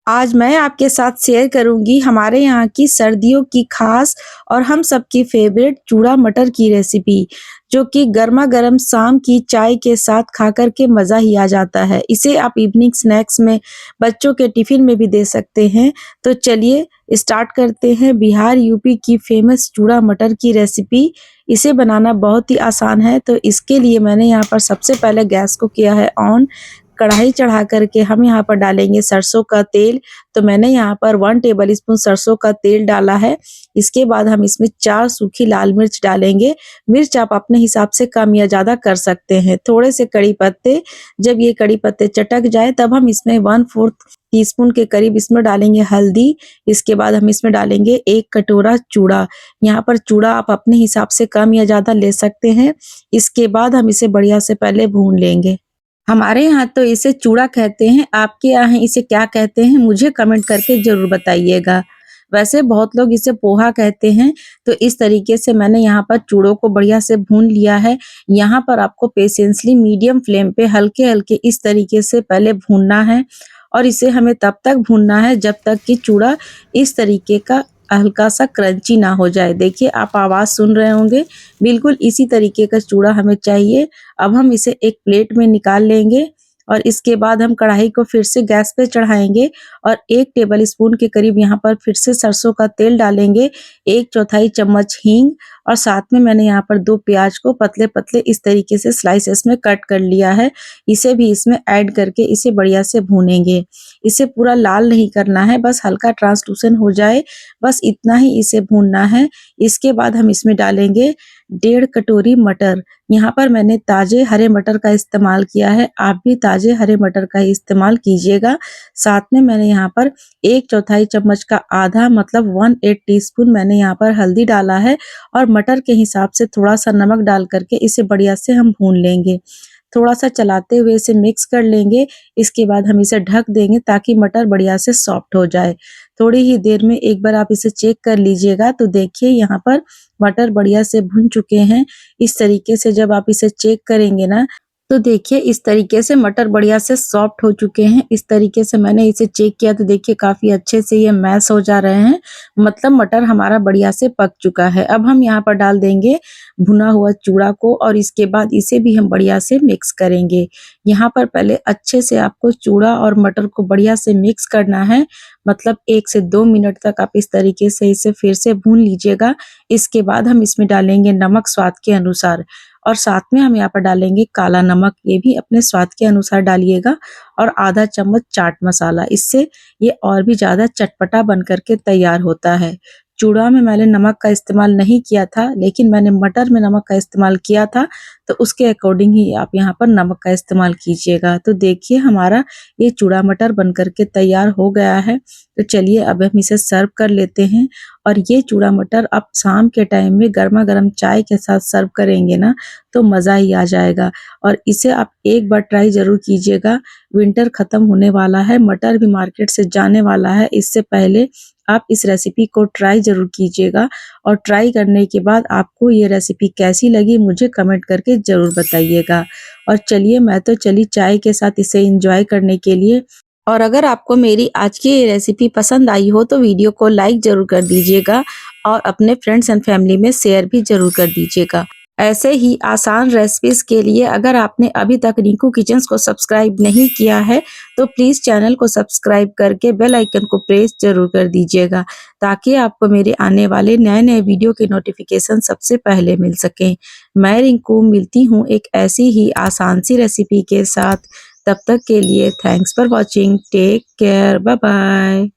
आज मैं आपके साथ शेयर करूंगी हमारे यहाँ की सर्दियों की खास और हम सबकी फेवरेट चूड़ा मटर की रेसिपी, जो कि गर्मा गर्म शाम की चाय के साथ खाकर के मज़ा ही आ जाता है। इसे आप इवनिंग स्नैक्स में, बच्चों के टिफ़िन में भी दे सकते हैं। तो चलिए स्टार्ट करते हैं बिहार यूपी की फेमस चूड़ा मटर की रेसिपी। इसे बनाना बहुत ही आसान है। तो इसके लिए मैंने यहाँ पर सबसे पहले गैस को किया है ऑन। कढ़ाई चढ़ा करके हम यहाँ पर डालेंगे सरसों का तेल। तो मैंने यहाँ पर 1 टेबल स्पून सरसों का तेल डाला है। इसके बाद हम इसमें 4 सूखी लाल मिर्च डालेंगे। मिर्च आप अपने हिसाब से कम या ज़्यादा कर सकते हैं। थोड़े से कड़ी पत्ते, जब ये कड़ी पत्ते चटक जाए तब हम इसमें 1/4 टीस्पून के करीब इसमें डालेंगे हल्दी। इसके बाद हम इसमें डालेंगे 1 कटोरा चूड़ा। यहाँ पर चूड़ा आप अपने हिसाब से कम या ज़्यादा ले सकते हैं। इसके बाद हम इसे बढ़िया से पहले भून लेंगे। हमारे यहाँ तो इसे चूड़ा कहते हैं, आपके यहाँ इसे क्या कहते हैं मुझे कमेंट करके ज़रूर बताइएगा। वैसे बहुत लोग इसे पोहा कहते हैं। तो इस तरीके से मैंने यहाँ पर चूड़ों को बढ़िया से भून लिया है। यहाँ पर आपको पेशेंसली मीडियम फ्लेम पे हल्के-हल्के इस तरीके से पहले भूनना है और इसे हमें तब तक भूनना है जब तक कि चूड़ा इस तरीके का हल्का सा क्रंची ना हो जाए। देखिए आप आवाज़ सुन रहे होंगे, बिल्कुल इसी तरीके का चूड़ा हमें चाहिए। अब हम इसे एक प्लेट में निकाल लेंगे और इसके बाद हम कढ़ाई को फिर से गैस पे चढ़ाएँगे और 1 टेबल स्पून के करीब यहाँ पर फिर से सरसों का तेल डालेंगे, 1/4 चम्मच हींग और साथ में मैंने यहाँ पर 2 प्याज को पतले-पतले इस तरीके से स्लाइसेस में कट कर लिया है। इसे भी इसमें ऐड करके इसे बढ़िया से भूनेंगे। इसे पूरा लाल नहीं करना है, बस हल्का ट्रांसलूसेंट हो जाए, बस इतना ही इसे भूनना है। इसके बाद हम इसमें डालेंगे 1.5 कटोरी मटर। यहाँ पर मैंने ताज़े हरे मटर का इस्तेमाल किया है, आप भी ताज़े हरे मटर का ही इस्तेमाल कीजिएगा। साथ में मैंने यहाँ पर 1/4 चम्मच का आधा मतलब 1/8 टीस्पून मैंने यहाँ पर हल्दी डाला है और मटर के हिसाब से थोड़ा-सा नमक डाल करके इसे बढ़िया से हम भून लेंगे। थोड़ा-सा चलाते हुए इसे मिक्स कर लेंगे। इसके बाद हम इसे ढक देंगे ताकि मटर बढ़िया से सॉफ्ट हो जाए। थोड़ी ही देर में एक बार आप इसे चेक कर लीजिएगा तो देखिए यहाँ पर मटर बढ़िया से भुन चुके हैं। इस तरीके से जब आप इसे चेक करेंगे ना, तो देखिए इस तरीके से मटर बढ़िया से सॉफ्ट हो चुके हैं। इस तरीके से मैंने इसे चेक किया तो देखिए काफ़ी अच्छे से ये मैश हो जा रहे हैं, मतलब मटर हमारा बढ़िया से पक चुका है। अब हम यहाँ पर डाल देंगे भुना हुआ चूड़ा को और इसके बाद इसे भी हम बढ़िया से मिक्स करेंगे। यहाँ पर पहले अच्छे से आपको चूड़ा और मटर को बढ़िया से मिक्स करना है, मतलब 1 से 2 मिनट तक आप इस तरीके से इसे फिर से भून लीजिएगा। इसके बाद हम इसमें डालेंगे नमक स्वाद के अनुसार और साथ में हम यहाँ पर डालेंगे काला नमक, ये भी अपने स्वाद के अनुसार डालिएगा और आधा चम्मच चाट मसाला। इससे ये और भी ज़्यादा चटपटा बन कर के तैयार होता है। चूड़ा में मैंने नमक का इस्तेमाल नहीं किया था, लेकिन मैंने मटर में नमक का इस्तेमाल किया था, तो उसके अकॉर्डिंग ही आप यहाँ पर नमक का इस्तेमाल कीजिएगा। तो देखिए हमारा ये चूड़ा मटर बन कर के तैयार हो गया है। तो चलिए अब हम इसे सर्व कर लेते हैं और ये चूड़ा मटर आप शाम के टाइम में गरमा-गरम चाय के साथ सर्व करेंगे ना, तो मज़ा ही आ जाएगा और इसे आप एक बार ट्राई ज़रूर कीजिएगा। विंटर ख़त्म होने वाला है, मटर भी मार्केट से जाने वाला है, इससे पहले आप इस रेसिपी को ट्राई ज़रूर कीजिएगा और ट्राई करने के बाद आपको ये रेसिपी कैसी लगी मुझे कमेंट करके ज़रूर बताइएगा। और चलिए मैं तो चली चाय के साथ इसे एंजॉय करने के लिए। और अगर आपको मेरी आज की ये रेसिपी पसंद आई हो तो वीडियो को लाइक ज़रूर कर दीजिएगा और अपने फ्रेंड्स एंड फैमिली में शेयर भी ज़रूर कर दीजिएगा। ऐसे ही आसान रेसिपीज़ के लिए अगर आपने अभी तक रिंकू किचन्स को सब्सक्राइब नहीं किया है तो प्लीज़ चैनल को सब्सक्राइब करके बेल आइकन को प्रेस ज़रूर कर दीजिएगा, ताकि आपको मेरे आने वाले नए-नए वीडियो के नोटिफिकेशन सबसे पहले मिल सकें। मैं रिंकू मिलती हूँ एक ऐसी ही आसान सी रेसिपी के साथ। तब तक के लिए thanks for watching, take care, bye bye.